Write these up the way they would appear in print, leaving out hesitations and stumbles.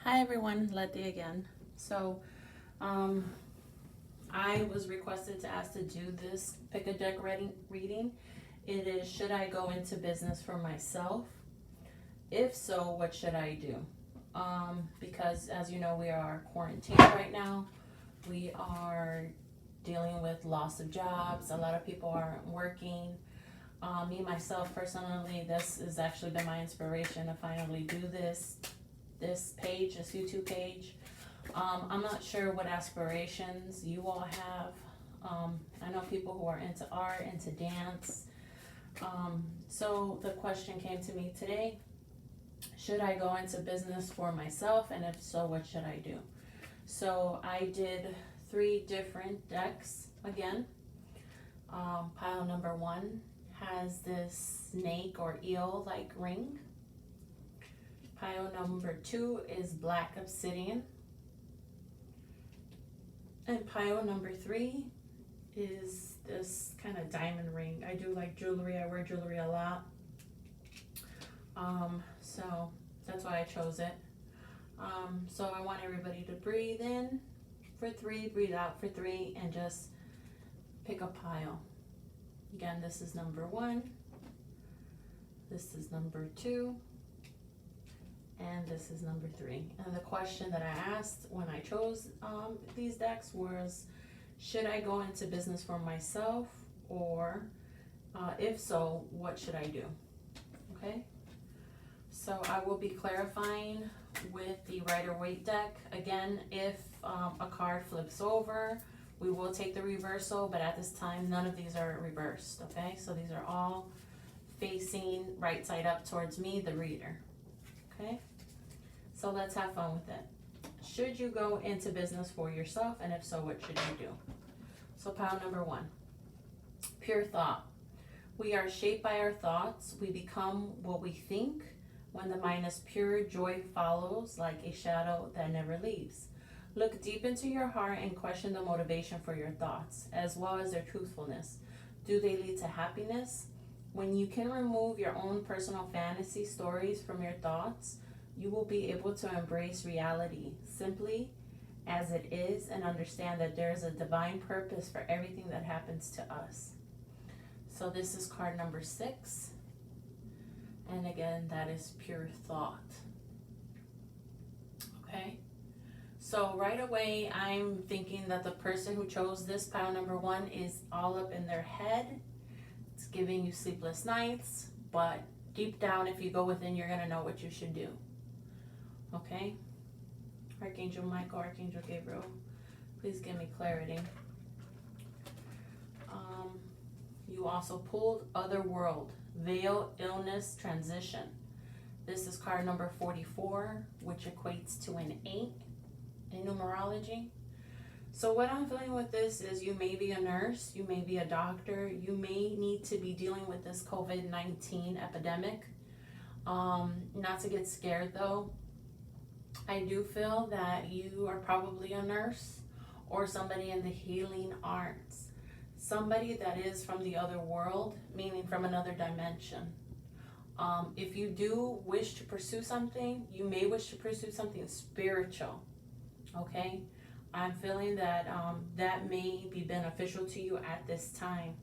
Hi everyone, Letty again. So, I was requested to ask to do this pick a deck reading. It is, should I go into business for myself? If so, what should I do? Because as you know, we are quarantined right now. We are dealing with loss of jobs. A lot of people aren't working. Me, myself, personally, this has actually been my inspiration to finally do this page, this YouTube page. I'm not sure what aspirations you all have. I know people who are into art, into dance. So the question came to me today, should I go into business for myself? And if so, what should I do? So I did 3 different decks again. Pile number 1 has this snake or eel-like ring. Pile number 2 is black obsidian. And pile number 3 is this kind of diamond ring. I do like jewelry, I wear jewelry a lot. So that's why I chose it. So I want everybody to breathe in for 3, breathe out for 3, and just pick a pile. Again, this is number 1, this is number 2, and this is number 3. And the question that I asked when I chose these decks was, should I go into business for myself, or if so, what should I do? Okay, so I will be clarifying with the Rider-Waite deck. Again, if a card flips over, we will take the reversal, but at this time, none of these are reversed, okay? So these are all facing right side up towards me, the reader, okay? So let's have fun with it. Should you go into business for yourself, and if so, what should you do? So pile number 1, pure thought. We are shaped by our thoughts. We become what we think. When the mind is pure, joy follows like a shadow that never leaves. Look deep into your heart and question the motivation for your thoughts, as well as their truthfulness. Do they lead to happiness? When you can remove your own personal fantasy stories from your thoughts, you will be able to embrace reality simply as it is and understand that there is a divine purpose for everything that happens to us. So this is card number 6. And again, that is pure thought. Okay? So right away, I'm thinking that the person who chose this pile number 1 is all up in their head. It's giving you sleepless nights, but deep down, if you go within, you're going to know what you should do. Okay? Archangel Michael, Archangel Gabriel, please give me clarity. You also pulled Other World, Veil, Illness, Transition. This is card number 44, which equates to an 8 in numerology. So what I'm feeling with this is you may be a nurse, you may be a doctor, you may need to be dealing with this COVID-19 epidemic. Not to get scared though, I do feel that you are probably a nurse or somebody in the healing arts. Somebody that is from the other world, meaning from another dimension. If you do wish to pursue something, you may wish to pursue something spiritual, okay? I'm feeling that that may be beneficial to you at this time.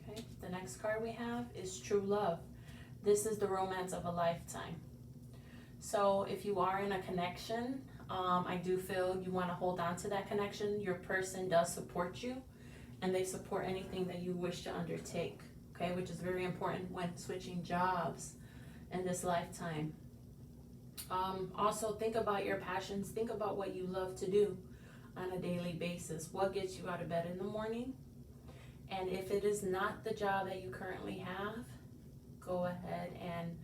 Okay, the next card we have is True Love. This is the romance of a lifetime. So if you are in a connection, I do feel you want to hold on to that connection. Your person does support you, and they support anything that you wish to undertake, okay, which is very important when switching jobs in this lifetime. Also, think about your passions. Think about what you love to do on a daily basis. What gets you out of bed in the morning? And if it is not the job that you currently have, go ahead and,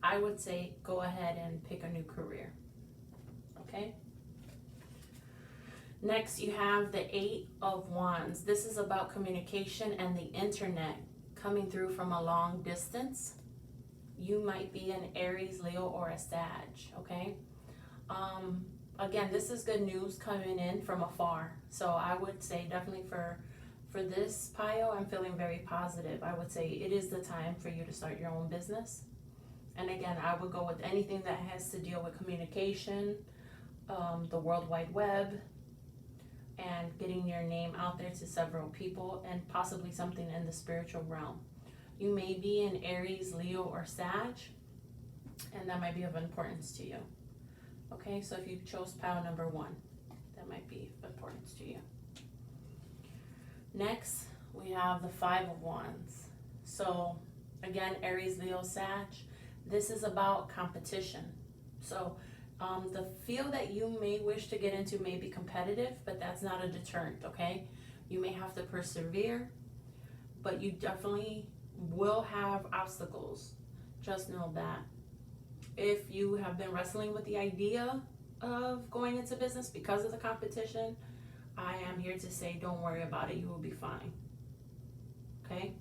I would say, go ahead and pick a new career. Okay? Next, you have the 8 of Wands. This is about communication and the internet coming through from a long distance. You might be an Aries, Leo, or a Sag, okay? Again, this is good news coming in from afar. So I would say definitely for this pile, I'm feeling very positive. I would say it is the time for you to start your own business. And again, I would go with anything that has to deal with communication, the World Wide Web, and getting your name out there to several people, and possibly something in the spiritual realm. You may be in Aries, Leo, or Sag, and that might be of importance to you. Okay, so if you chose pile number 1, that might be of importance to you. Next, we have the 5 of Wands. So again, Aries, Leo, Sag. This is about competition. So the field that you may wish to get into may be competitive, but that's not a deterrent, okay? You may have to persevere, but you definitely will have obstacles. Just know that. If you have been wrestling with the idea of going into business because of the competition, I am here to say don't worry about it. You will be fine. Okay?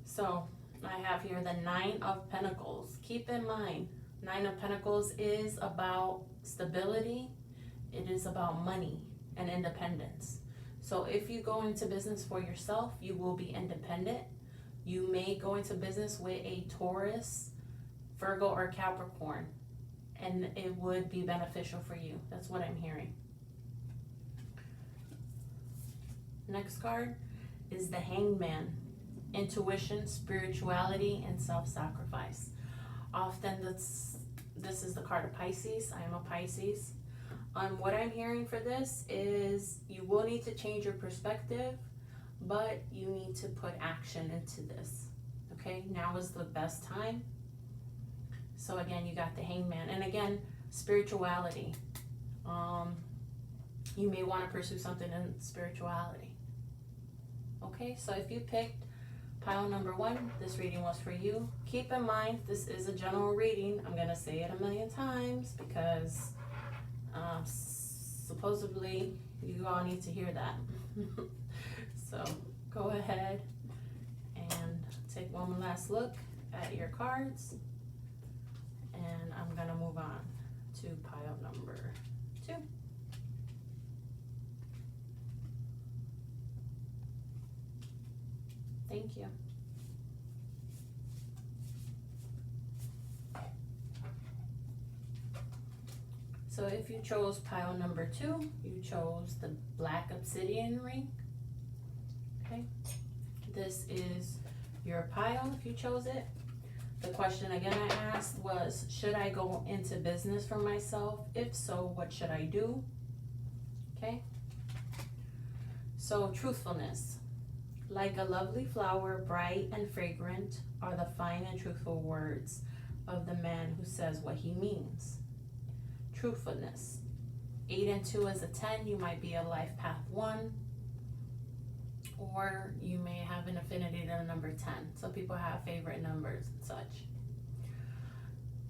So I have here the 9 of Pentacles. Keep in mind, 9 of Pentacles is about stability. It is about money and independence. So if you go into business for yourself, you will be independent. You may go into business with a Taurus, Virgo, or Capricorn, and it would be beneficial for you. That's what I'm hearing. Next card is the Hangman. Intuition, spirituality, and self-sacrifice. Often this is the card of Pisces. I am a Pisces. What I'm hearing for this is you will need to change your perspective, but you need to put action into this. Okay, now is the best time. So again, you got the Hangman, and again, spirituality. You may want to pursue something in spirituality. Okay, so if you picked pile number 1, this reading was for you. Keep in mind, this is a general reading. I'm going to say it a million times because supposedly you all need to hear that. So go ahead and take one last look at your cards. And I'm going to move on to pile number 2. Thank you. So if you chose pile number 2, you chose the black obsidian ring. Okay. This is your pile if you chose it. The question again I asked was, should I go into business for myself? If so, what should I do? Okay. So truthfulness. Like a lovely flower, bright and fragrant, are the fine and truthful words of the man who says what he means. Truthfulness. 8 and 2 is a 10. You might be a life path 1, or you may have an affinity to the number 10. Some people have favorite numbers and such.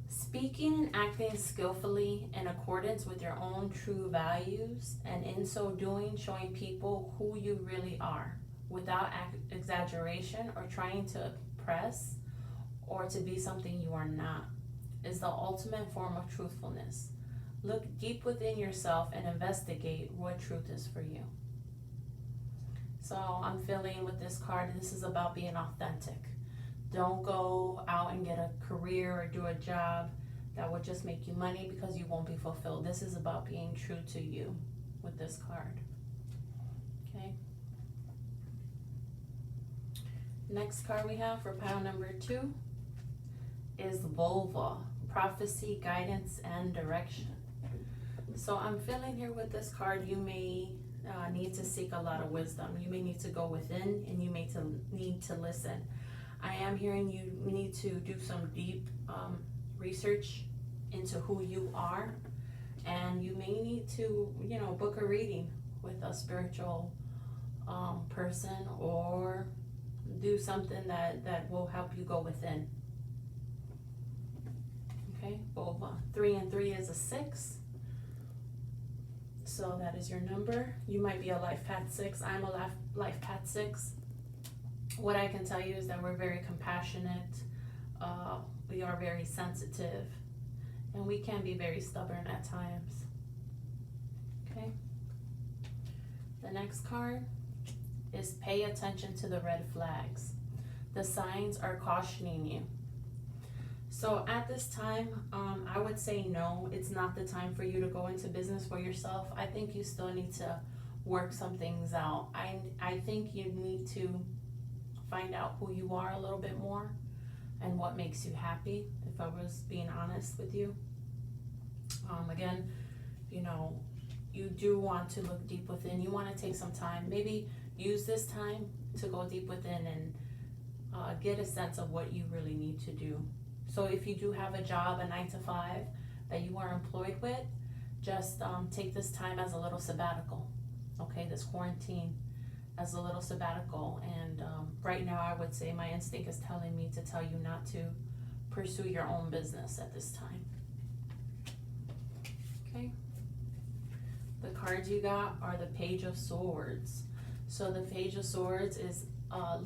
Speaking and acting skillfully in accordance with your own true values, and in so doing, showing people who you really are, without exaggeration or trying to impress or to be something you are not, is the ultimate form of truthfulness. Look deep within yourself and investigate what truth is for you. So I'm feeling with this card, this is about being authentic. Don't go out and get a career or do a job that will just make you money because you won't be fulfilled. This is about being true to you with this card. Okay. Next card we have for pile number 2 is Vulva, prophecy, guidance, and direction. So I'm feeling here with this card, you may need to seek a lot of wisdom. You may need to go within, and you may need to listen. I am hearing you need to do some deep research into who you are, and you may need to, book a reading with a spiritual person, or do something that will help you go within. Okay, Vulva. 3 and 3 is a 6. So that is your number. You might be a life path 6. I'm a life path 6. What I can tell you is that we're very compassionate. We are very sensitive. And we can be very stubborn at times. Okay. The next card is pay attention to the red flags. The signs are cautioning you. So at this time, I would say no, it's not the time for you to go into business for yourself. I think you still need to work some things out. I think you need to find out who you are a little bit more and what makes you happy, if I was being honest with you. Again, you know, you do want to look deep within. You want to take some time, maybe use this time to go deep within and get a sense of what you really need to do. So if you do have a job, a 9 to 5 that you are employed with, just take this time as a little sabbatical, okay, this quarantine as a little sabbatical. And right now I would say my instinct is telling me to tell you not to pursue your own business at this time. Okay, the cards you got are the Page of Swords. So the Page of Swords is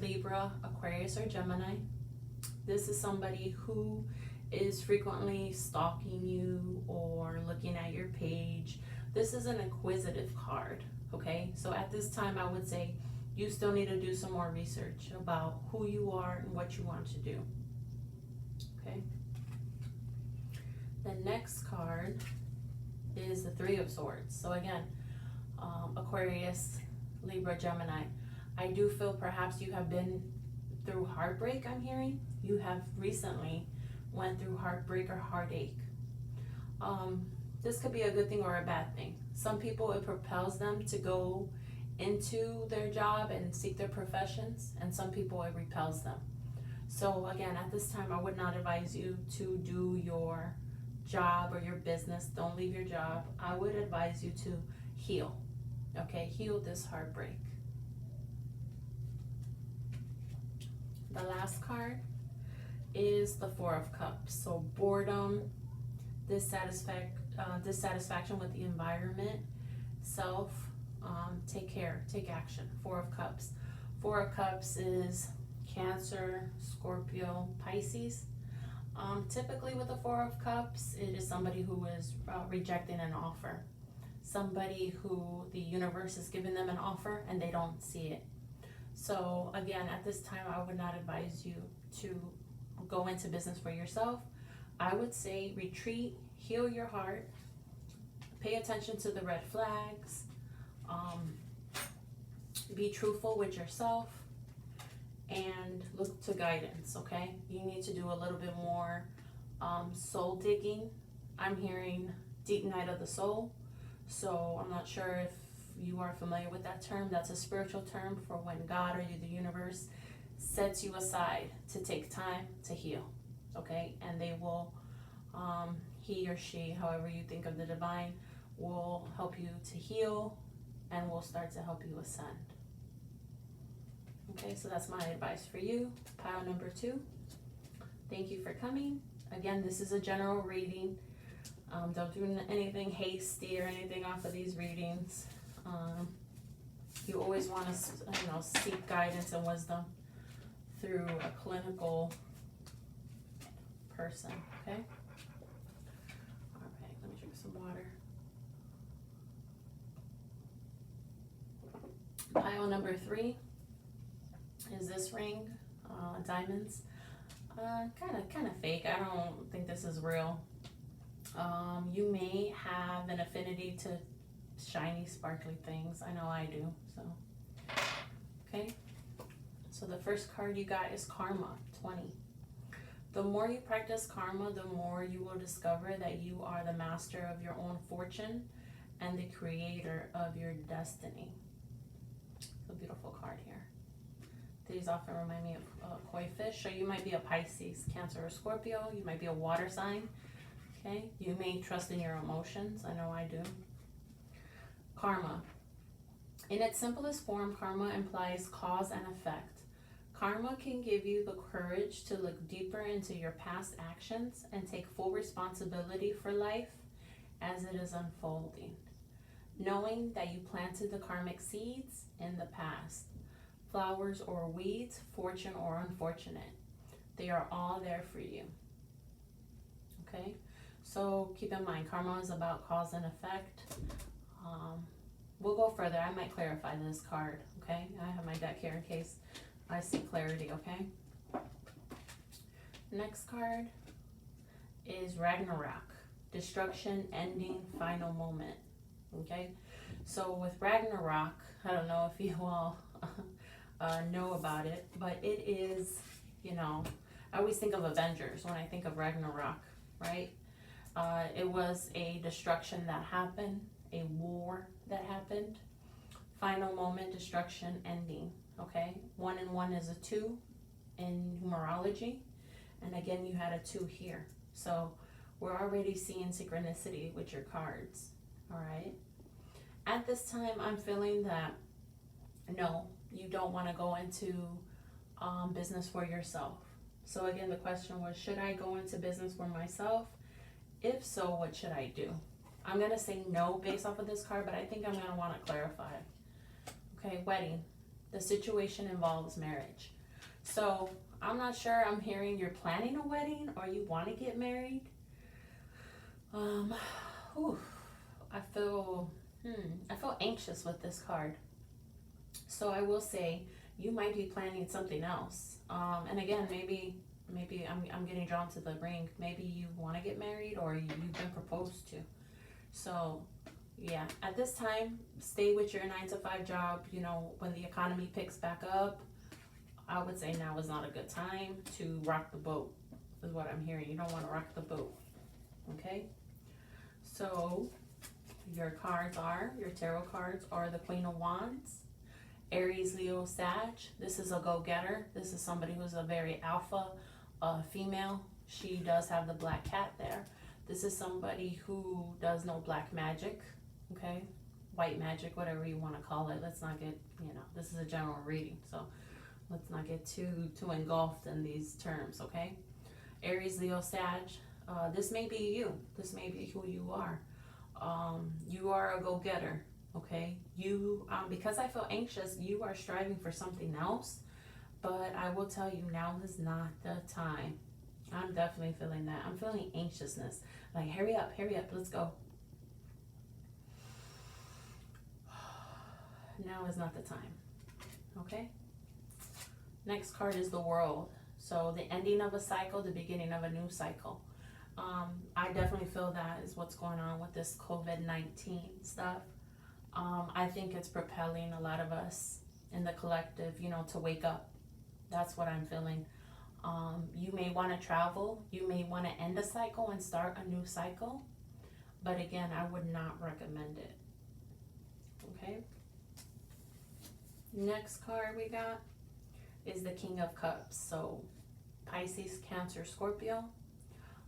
Libra, Aquarius, or Gemini. This is somebody who is frequently stalking you or looking at your page. This is an inquisitive card, okay? So at this time, I would say you still need to do some more research about who you are and what you want to do, okay? The next card is the Three of Swords. So again, Aquarius, Libra, Gemini. I do feel perhaps you have been through heartbreak, I'm hearing. You have recently went through heartbreak or heartache. This could be a good thing or a bad thing. Some people, it propels them to go into their job and seek their professions, and some people, it repels them. So again, at this time, I would not advise you to do your job or your business. Don't leave your job. I would advise you to heal, okay? Heal this heartbreak. The last card is the Four of Cups. So boredom, dissatisfaction with the environment, self, take care, take action. Four of Cups. Four of Cups is Cancer, Scorpio, Pisces. Typically with the Four of Cups, it is somebody who is rejecting an offer. Somebody who the universe is giving them an offer and they don't see it. So again, at this time, I would not advise you to go into business for yourself. I would say retreat, heal your heart, pay attention to the red flags, be truthful with yourself, and look to guidance, okay? You need to do a little bit more soul digging. I'm hearing deep night of the soul. So I'm not sure if you are familiar with that term. That's a spiritual term for when God or the universe sets you aside to take time to heal, okay? And they will, he or she, however you think of the divine, will help you to heal and will start to help you ascend. Okay, so that's my advice for you. Pile number 2. Thank you for coming. Again, this is a general reading. Don't do anything hasty or anything off of these readings. You always want to, seek guidance and wisdom through a clinical person, okay? All right, let me drink some water. Pile number 3 is this ring, diamonds. Kind of fake. I don't think this is real. You may have an affinity to shiny, sparkly things. I know I do. So, okay. So the first card you got is Karma, 20. The more you practice karma, the more you will discover that you are the master of your own fortune and the creator of your destiny. It's a beautiful card here. These often remind me of koi fish. So you might be a Pisces, Cancer, or Scorpio. You might be a water sign. Okay. You may trust in your emotions. I know I do. Karma. In its simplest form, karma implies cause and effect. Karma can give you the courage to look deeper into your past actions and take full responsibility for life as it is unfolding. Knowing that you planted the karmic seeds in the past, flowers or weeds, fortune or unfortunate, they are all there for you. Okay, so keep in mind, karma is about cause and effect. We'll go further. I might clarify this card, okay? I have my deck here in case I see clarity, okay? Next card, is Ragnarok, destruction, ending, final moment. Okay, so with Ragnarok, I don't know if you all know about it, but it is, you know, I always think of Avengers when I think of Ragnarok, right? It was a destruction that happened, a war that happened, final moment, destruction, ending. Okay, 1 and 1 is a 2 in numerology, and again you had a 2 here, so we're already seeing synchronicity with your cards. All right, at this time I'm feeling that no, you don't want to go into business for yourself. So again, the question was, should I go into business for myself? If so, what should I do? I'm going to say no based off of this card, but I think I'm going to want to clarify. Okay, wedding. The situation involves marriage. So I'm not sure. I'm hearing you're planning a wedding or you want to get married. I feel anxious with this card. So I will say you might be planning something else. And again, maybe I'm getting drawn to the ring. Maybe you want to get married or you've been proposed to. So yeah, at this time, stay with your 9 to 5 job. You know, when the economy picks back up, I would say now is not a good time to rock the boat, is what I'm hearing. You don't want to rock the boat. Okay? So your tarot cards are the Queen of Wands, Aries, Leo, Sag. This is a go-getter. This is somebody who's a very alpha female. She does have the black cat there. This is somebody who does know black magic, okay? White magic, whatever you want to call it. Let's not get, this is a general reading, so let's not get too engulfed in these terms, okay? Aries, Leo, Sag. This may be you. This may be who you are. You are a go-getter. Okay, you, because I feel anxious, you are striving for something else, but I will tell you, now is not the time. I'm definitely feeling that. I'm feeling anxiousness. Like, hurry up, let's go. Now is not the time. Okay? Next card is the World. So the ending of a cycle, the beginning of a new cycle. I definitely feel that is what's going on with this COVID-19 stuff. I think it's propelling a lot of us in the collective, to wake up. That's what I'm feeling. You may want to travel. You may want to end a cycle and start a new cycle. But again, I would not recommend it. Okay? Next card we got is the King of Cups. So Pisces, Cancer, Scorpio.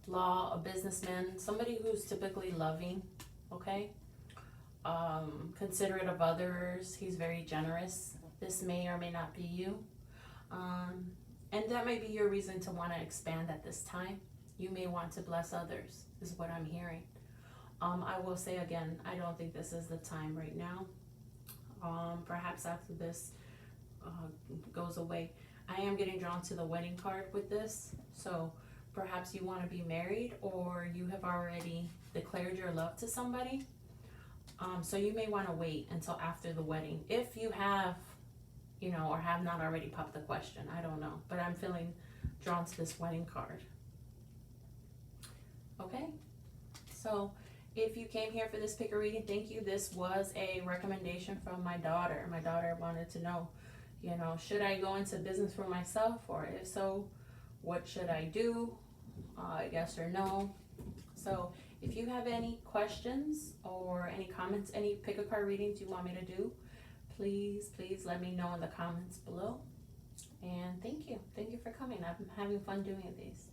Law, a businessman, somebody who's typically loving, okay? Considerate of others. He's very generous. This may or may not be you. And that may be your reason to want to expand at this time. You may want to bless others, is what I'm hearing. I will say again, I don't think this is the time right now. Perhaps after this goes away. I am getting drawn to the wedding card with this. So perhaps you want to be married or you have already declared your love to somebody. So you may want to wait until after the wedding. If you have, or have not already popped the question. I don't know. But I'm feeling drawn to this wedding card. Okay? So if you came here for this pick a reading, thank you. This was a recommendation from my daughter. My daughter wanted to know, should I go into business for myself? Or if so, what should I do? Yes or no? So if you have any questions or any comments, any pick a card readings you want me to do, please let me know in the comments below. And thank you for coming. I'm having fun doing these.